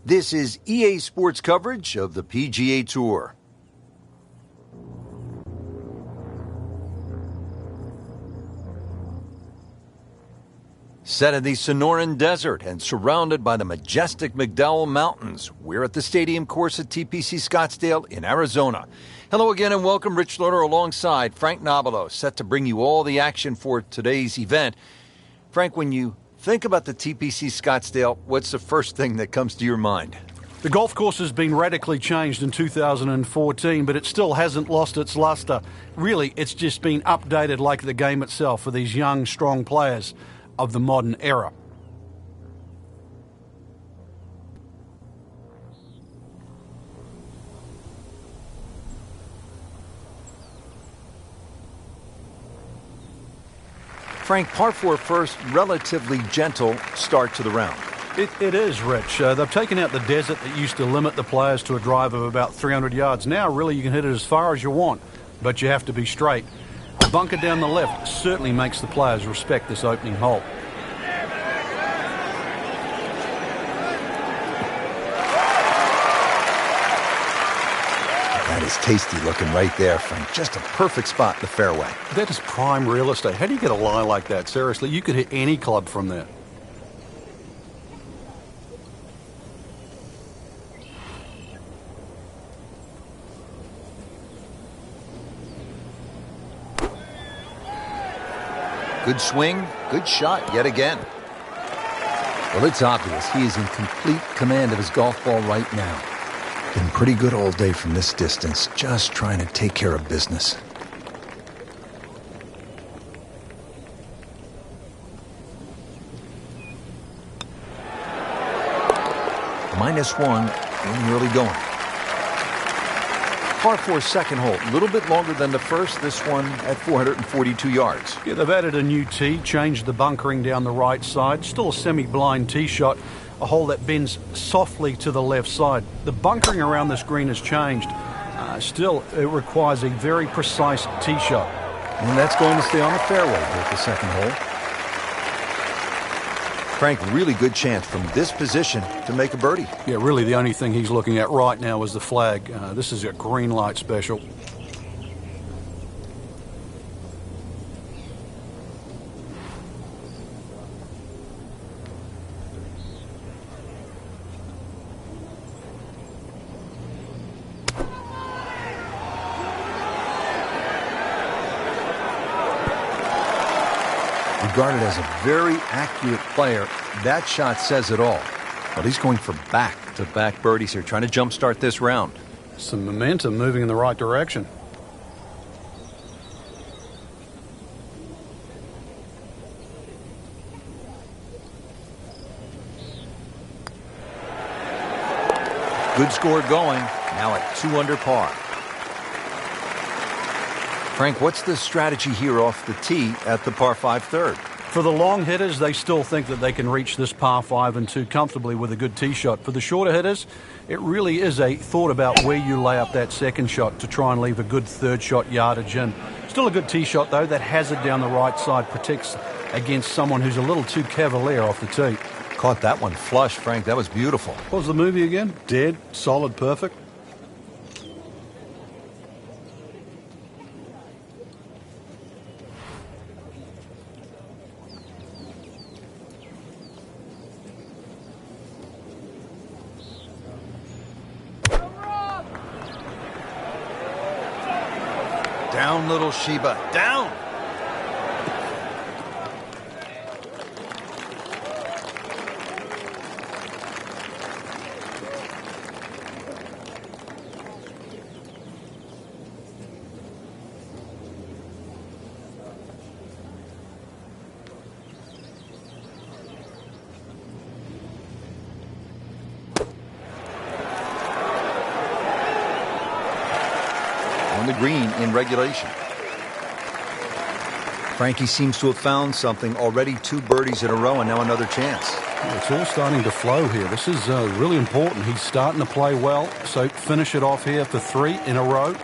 This is EA Sports coverage of the PGA Tour. Set in the Sonoran Desert and surrounded by the majestic McDowell Mountains, we're at the stadium course at TPC Scottsdale in Arizona. Hello again and welcome. Rich Lerner alongside Frank Nobilo, set to bring you all the action for today's event. Frank, when you think about the TPC Scottsdale, what's the first thing that comes to your mind? The golf course has been radically changed in 2014, but it still hasn't lost its luster. Really, it's just been updated like the game itself for these young, strong players of the modern era. Frank, par 4 first, relatively gentle start to the round. It is, Rich. They've taken out the desert that used to limit the players to a drive of about 300 yards. Now, really, you can hit it as far as you want, but you have to be straight. A bunker down the left certainly makes the players respect this opening hole. That is tasty looking right there, Frank. Just a perfect spot in the fairway. That is prime real estate. How do you get a lie like that? Seriously, you could hit any club from there. Good swing, good shot yet again. Well, it's obvious he is in complete command of his golf ball right now. Been pretty good all day from this distance, just trying to take care of business. -1 in the early going. Par 4 second hole, a little bit longer than the first, this one at 442 yards. Yeah, they've added a new tee, changed the bunkering down the right side. Still a semi-blind tee shot, a hole that bends softly to the left side. The bunkering around this green has changed. Still, it requires a very precise tee shot. And that's going to stay on the fairway here at the second hole. Frank, really good chance from this position to make a birdie. Yeah, really the only thing he's looking at right now is the flag. This is a green light special. Regarded as a very accurate player, that shot says it all. But he's going for back-to-back birdies here, trying to jumpstart this round. Some momentum moving in the right direction. Good score going, now at 2 under par. Frank, what's the strategy here off the tee at the par 5 third? For the long hitters, they still think that they can reach this par 5 and 2 comfortably with a good tee shot. For the shorter hitters, it really is a thought about where you lay up that second shot to try and leave a good third shot yardage in. Still a good tee shot, though. That hazard down the right side protects against someone who's a little too cavalier off the tee. Caught that one flush, Frank. That was beautiful. What was the movie again? Dead, solid, perfect? Down, little Sheba, down! On the green in regulation. Frankie seems to have found something already. 2 birdies in a row and now another chance. It's all starting to flow here. This is really important. He's starting to play well, so finish it off here for 3 in a row.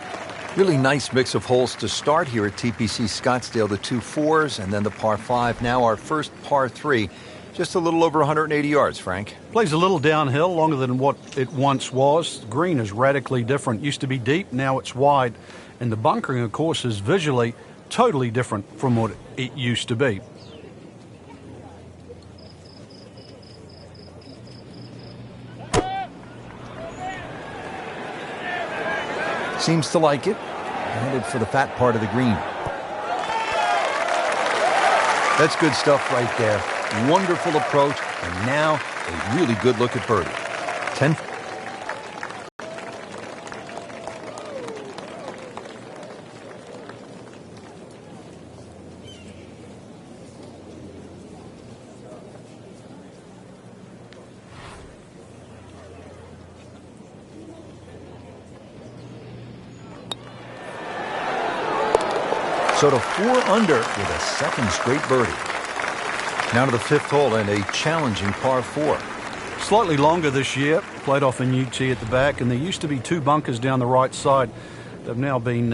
Really nice mix of holes to start here at TPC Scottsdale. The 2 4s and then the par 5. Now our first par 3. Just a little over 180 yards, Frank. Plays a little downhill, longer than what it once was. The green is radically different. Used to be deep, now it's wide. And the bunkering, of course, is visually totally different from what it used to be. Seems to like it. Headed for the fat part of the green. That's good stuff right there. Wonderful approach, and now a really good look at birdie. 10. So to 4 under with a second straight birdie. Now to the 5th hole and a challenging par 4. Slightly longer this year. Played off a new tee at the back, and there used to be 2 bunkers down the right side. They've now been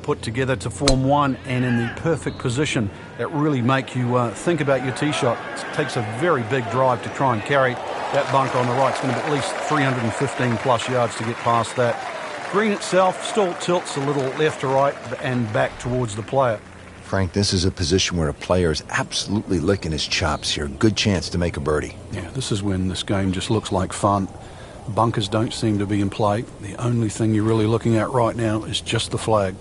put together to form one, and in the perfect position that really make you think about your tee shot. It takes a very big drive to try and carry that bunker on the right. It's going to be at least 315 plus yards to get past that. Green itself still tilts a little left to right and back towards the player. Frank, this is a position where a player is absolutely licking his chops here. Good chance to make a birdie. Yeah, this is when this game just looks like fun. Bunkers don't seem to be in play. The only thing you're really looking at right now is just the flag.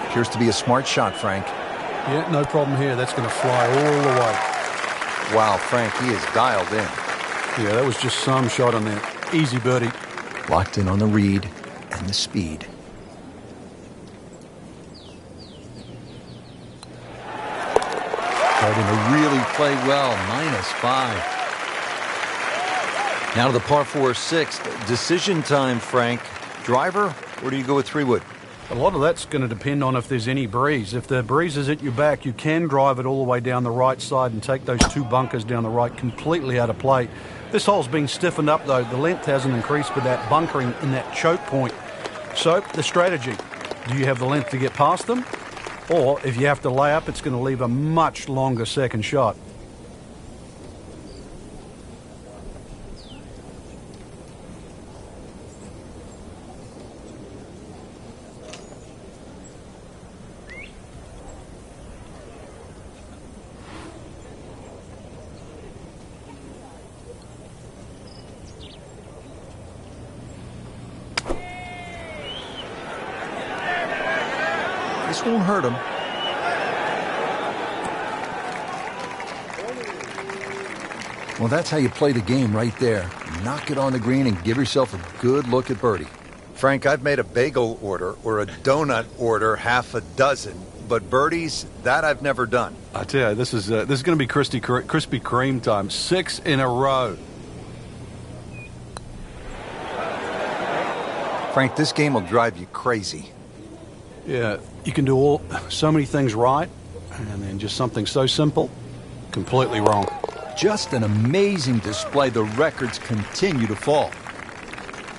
Appears to be a smart shot, Frank. Yeah, no problem here. That's going to fly all the way. Wow, Frank, he is dialed in. Yeah, that was just some shot on there. Easy birdie. Locked in on the read and the speed. Starting to really play well. -5. Now to the par 4 6th. Decision time, Frank. Driver, or do you go with 3-wood? A lot of that's going to depend on if there's any breeze. If the breeze is at your back, you can drive it all the way down the right side and take those 2 bunkers down the right completely out of play. This hole's been stiffened up, though. The length hasn't increased, but that bunkering in that choke point. So, the strategy. Do you have the length to get past them? Or, if you have to lay up, it's going to leave a much longer second shot. This won't hurt him. Well, that's how you play the game right there. Knock it on the green and give yourself a good look at birdie. Frank, I've made a bagel order or a donut order half a dozen, but birdies, that I've never done. I tell you, this is going to be Krispy Kreme time. 6 in a row. Frank, this game will drive you crazy. Yeah, you can do so many things right, and then just something so simple, completely wrong. Just an amazing display. The records continue to fall.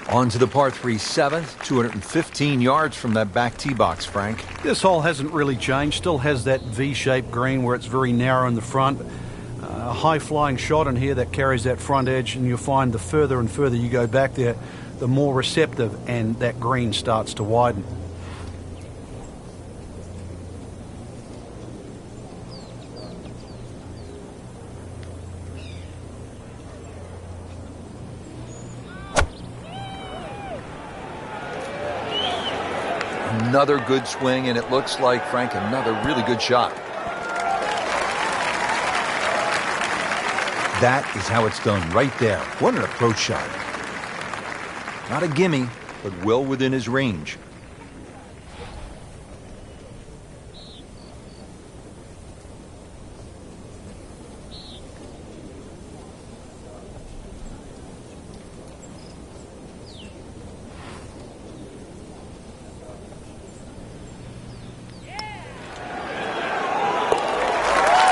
On to the par 3 7th, 215 yards from that back tee box, Frank. This hole hasn't really changed. Still has that V-shaped green where it's very narrow in the front. A high-flying shot in here that carries that front edge, and you'll find the further and further you go back there, the more receptive and that green starts to widen. Another good swing, and it looks like, Frank, another really good shot. That is how it's done right there. What an approach shot. Not a gimme, but well within his range.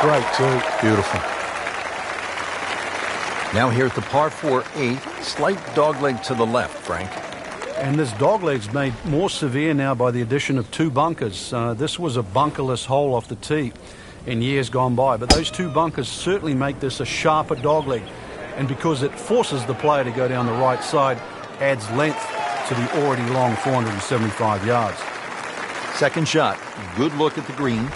Great, too. Beautiful. Now here at the par 4 8, slight dogleg to the left, Frank. And this dogleg's made more severe now by the addition of two bunkers. This was a bunkerless hole off the tee in years gone by, but those two bunkers certainly make this a sharper dogleg. And because it forces the player to go down the right side, adds length to the already long 475 yards. Second shot, good look at the green.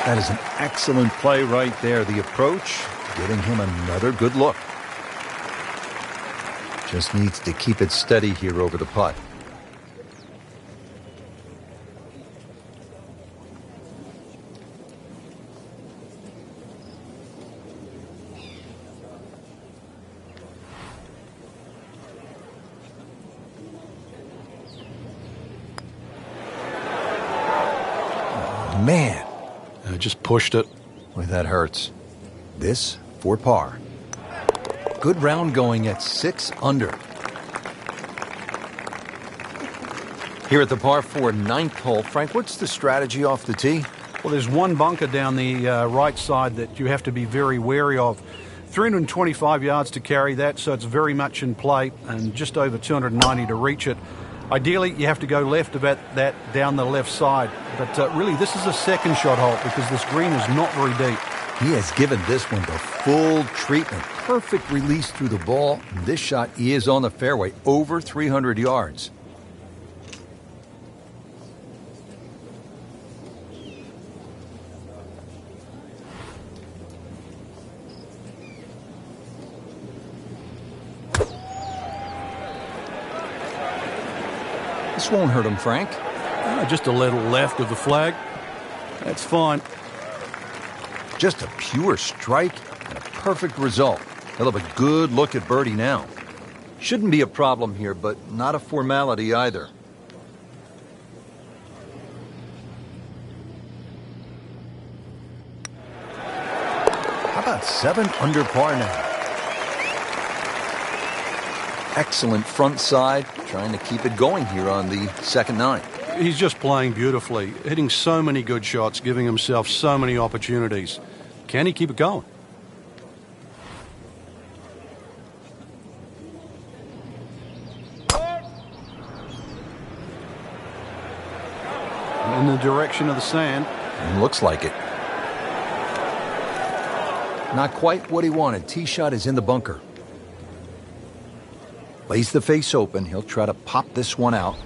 That is an excellent play right there. The approach, getting him another good look. Just needs to keep it steady here over the putt. Oh, man. Just pushed it. Boy, that hurts. This for par. Good round going at 6 under. Here at the par 4 ninth hole, Frank, what's the strategy off the tee? Well, there's one bunker down the right side that you have to be very wary of. 325 yards to carry that, so it's very much in play, and just over 290 to reach it. Ideally, you have to go left about that down the left side. But really, this is a second shot hole because this green is not very deep. He has given this one the full treatment. Perfect release through the ball. This shot is on the fairway, over 300 yards. This won't hurt him, Frank. Just a little left of the flag. That's fine. Just a pure strike and a perfect result. He'll have a good look at birdie now. Shouldn't be a problem here, but not a formality either. How about 7 under par now? Excellent front side, trying to keep it going here on the second 9. He's just playing beautifully, hitting so many good shots, giving himself so many opportunities. Can he keep it going? In the direction of the sand. Looks like it. Not quite what he wanted. Tee shot is in the bunker. Lays the face open. He'll try to pop this one out.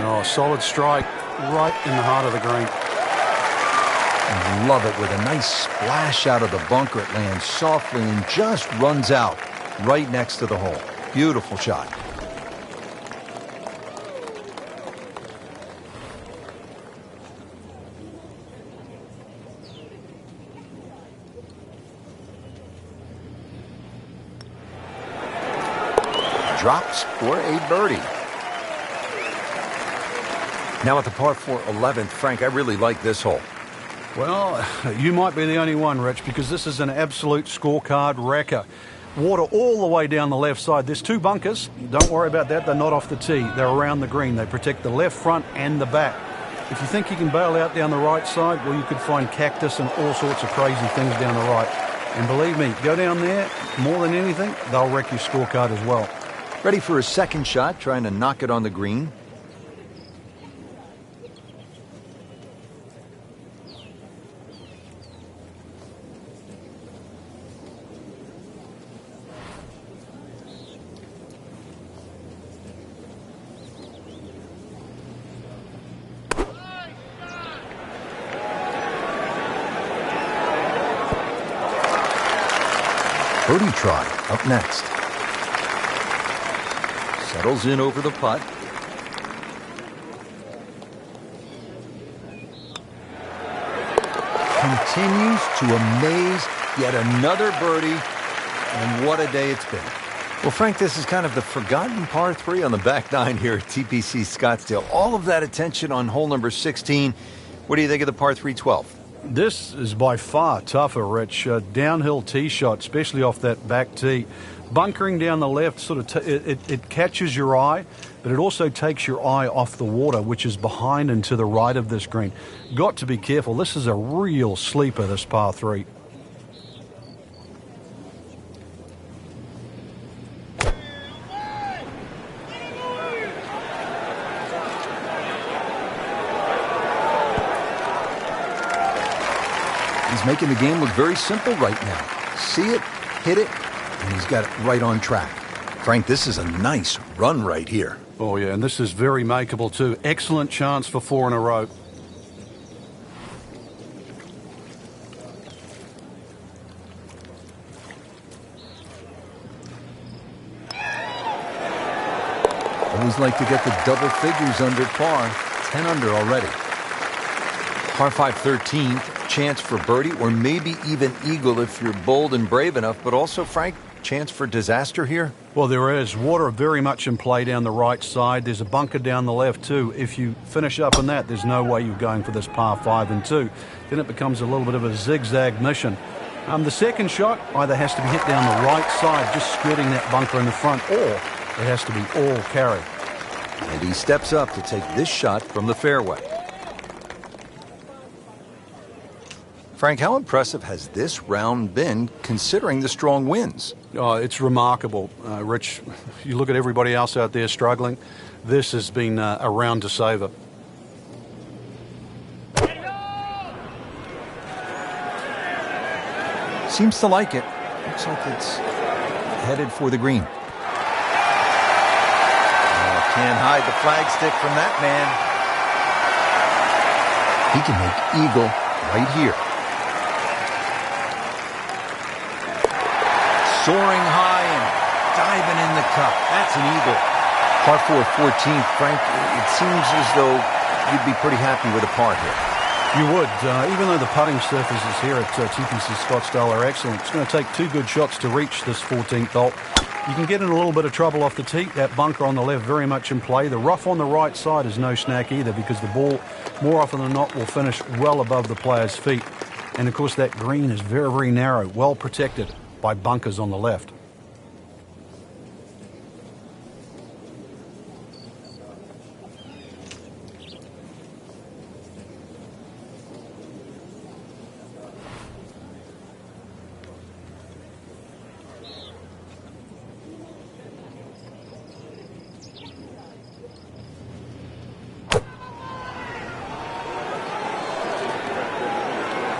Oh, solid strike right in the heart of the green. Love it with a nice splash out of the bunker. It lands softly and just runs out right next to the hole. Beautiful shot. Drops for a birdie. Now at the par 4 11th, Frank, I really like this hole. Well, you might be the only one, Rich, because this is an absolute scorecard wrecker. Water all the way down the left side. There's two bunkers. Don't worry about that. They're not off the tee. They're around the green. They protect the left front and the back. If you think you can bail out down the right side, well, you could find cactus and all sorts of crazy things down the right. And believe me, go down there, more than anything, they'll wreck your scorecard as well. Ready for a second shot, trying to knock it on the green. try up next. Settles in over the putt. Continues to amaze. Yet another birdie. And what a day it's been. Well, Frank, this is kind of the forgotten par 3 on the back 9 here at TPC Scottsdale. All of that attention on hole number 16. What do you think of the par 3 12? This is by far tougher, Rich. Downhill tee shot, especially off that back tee. Bunkering down the left, sort of it catches your eye, but it also takes your eye off the water, which is behind and to the right of this green. Got to be careful. This is a real sleeper, this par 3. He's making the game look very simple right now. See it, hit it, and he's got it right on track. Frank, this is a nice run right here. Oh, yeah, and this is very makeable, too. Excellent chance for 4 in a row. Always like to get the double figures under par. 10 under already. Par 5 13th. Chance for birdie or maybe even eagle if you're bold and brave enough, but also, Frank, chance for disaster here? Well, there is. Water very much in play down the right side. There's a bunker down the left too. If you finish up in that, there's no way you're going for this par 5 and 2. Then it becomes a little bit of a zigzag mission. The second shot either has to be hit down the right side, just skirting that bunker in the front, or it has to be all carry. And he steps up to take this shot from the fairway. Frank, how impressive has this round been considering the strong winds? Oh, it's remarkable, Rich. You look at everybody else out there struggling. This has been a round to savor. Seems to like it. Looks like it's headed for the green. Oh, can't hide the flagstick from that man. He can make eagle right here. Soaring high and diving in the cup. That's an eagle. Par 4 14th, Frank, it seems as though you'd be pretty happy with a par here. You would, even though the putting surfaces here at TPC Scottsdale are excellent. It's going to take 2 good shots to reach this 14th hole. You can get in a little bit of trouble off the tee. That bunker on the left very much in play. The rough on the right side is no snack either, because the ball, more often than not, will finish well above the player's feet. And of course that green is very, very narrow, well protected by bunkers on the left.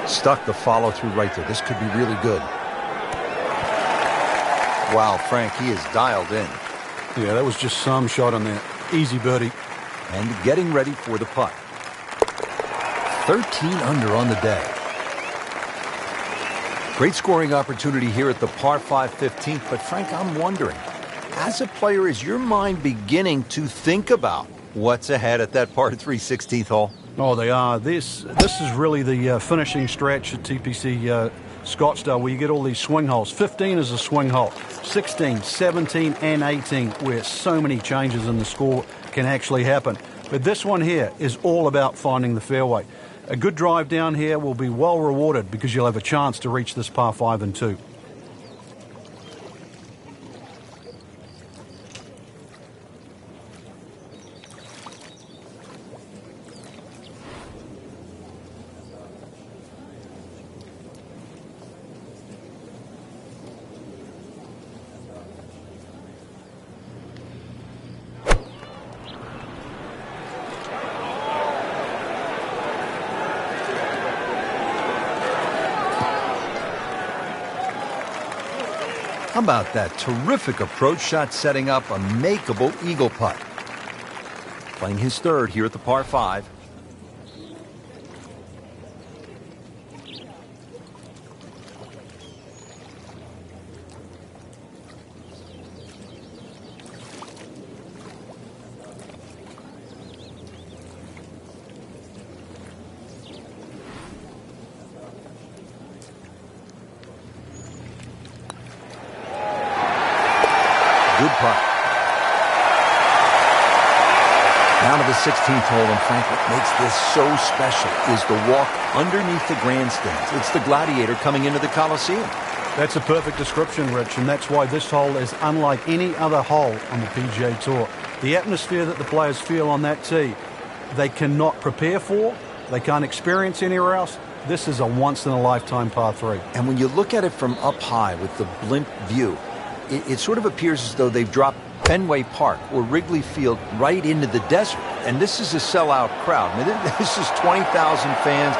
Stuck the follow through right there. This could be really good. Wow, Frank, he is dialed in. Yeah, that was just some shot on there. Easy birdie. And getting ready for the putt. 13 under on the day. Great scoring opportunity here at the par 5 15th, but Frank, I'm wondering, as a player, is your mind beginning to think about what's ahead at that par 3 16th hole? Oh, they are. This is really the finishing stretch at TPC Scottsdale, where you get all these swing holes. 15 is a swing hole. 16, 17, and 18, where so many changes in the score can actually happen. But this one here is all about finding the fairway. A good drive down here will be well rewarded, because you'll have a chance to reach this par 5 and 2. How about that terrific approach shot, setting up a makeable eagle putt? Playing his third here at the par 5. Down to the 16th hole, and Frank, what makes this so special is the walk underneath the grandstands. It's the gladiator coming into the Coliseum. That's a perfect description, Rich, and that's why this hole is unlike any other hole on the PGA Tour. The atmosphere that the players feel on that tee, they cannot prepare for, they can't experience anywhere else. This is a once-in-a-lifetime par 3. And when you look at it from up high with the blimp view, it sort of appears as though they've dropped Fenway Park or Wrigley Field right into the desert. And this is a sellout crowd. I mean, this is 20,000 fans,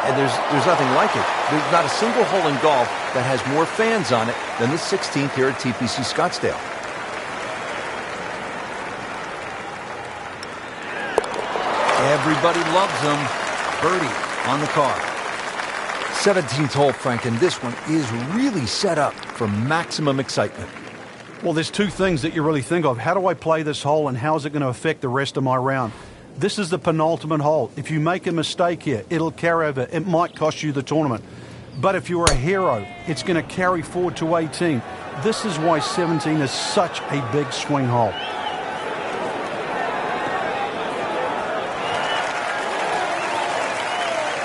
and there's nothing like it. There's not a single hole in golf that has more fans on it than the 16th here at TPC Scottsdale. Everybody loves them. Birdie on the card. 17th hole, Frank, and this one is really set up for maximum excitement. Well, there's two things that you really think of. How do I play this hole, and how is it going to affect the rest of my round? This is the penultimate hole. If you make a mistake here, it'll carry over. It might cost you the tournament. But if you're a hero, it's going to carry forward to 18. This is why 17 is such a big swing hole.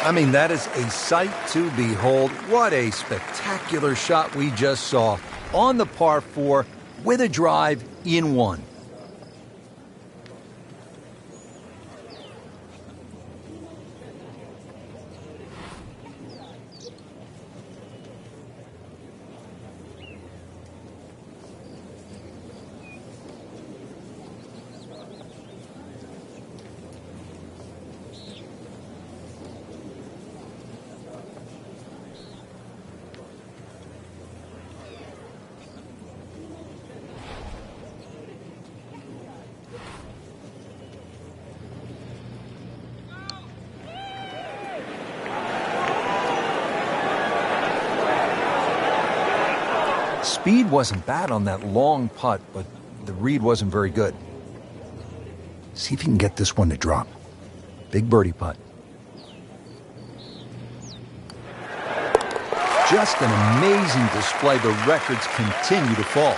I mean, that is a sight to behold. What a spectacular shot we just saw on the par 4 with a drive in one. Speed wasn't bad on that long putt, but the read wasn't very good. See if you can get this one to drop. Big birdie putt. Just an amazing display. The records continue to fall.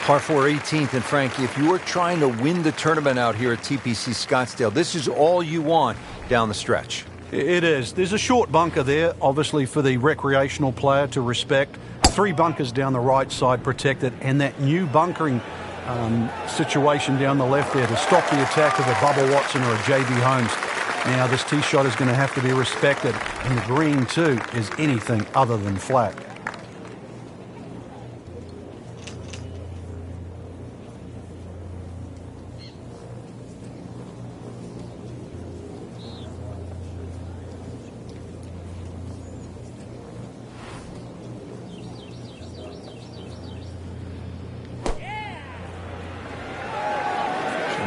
Par 4 18th, and Frankie, if you are trying to win the tournament out here at TPC Scottsdale, this is all you want down the stretch. It is. There's a short bunker there, obviously for the recreational player to respect. 3 bunkers down the right side protected, and that new bunkering situation down the left there to stop the attack of a Bubba Watson or a J.B. Holmes. Now this tee shot is going to have to be respected, and the green too is anything other than flat.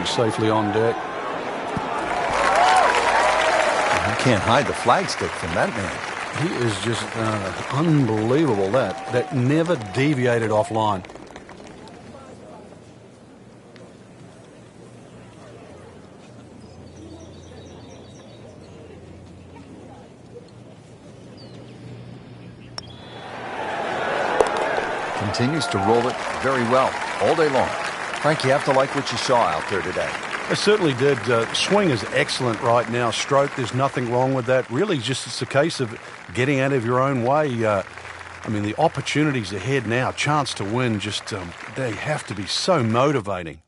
Safely on deck. You can't hide the flagstick from that man. He is just unbelievable. That never deviated offline. Continues to roll it very well all day long. Frank, you have to like what you saw out there today. I certainly did. Swing is excellent right now. Stroke, there's nothing wrong with that. Really, just it's a case of getting out of your own way. I mean, the opportunities ahead now, chance to win, just they have to be so motivating.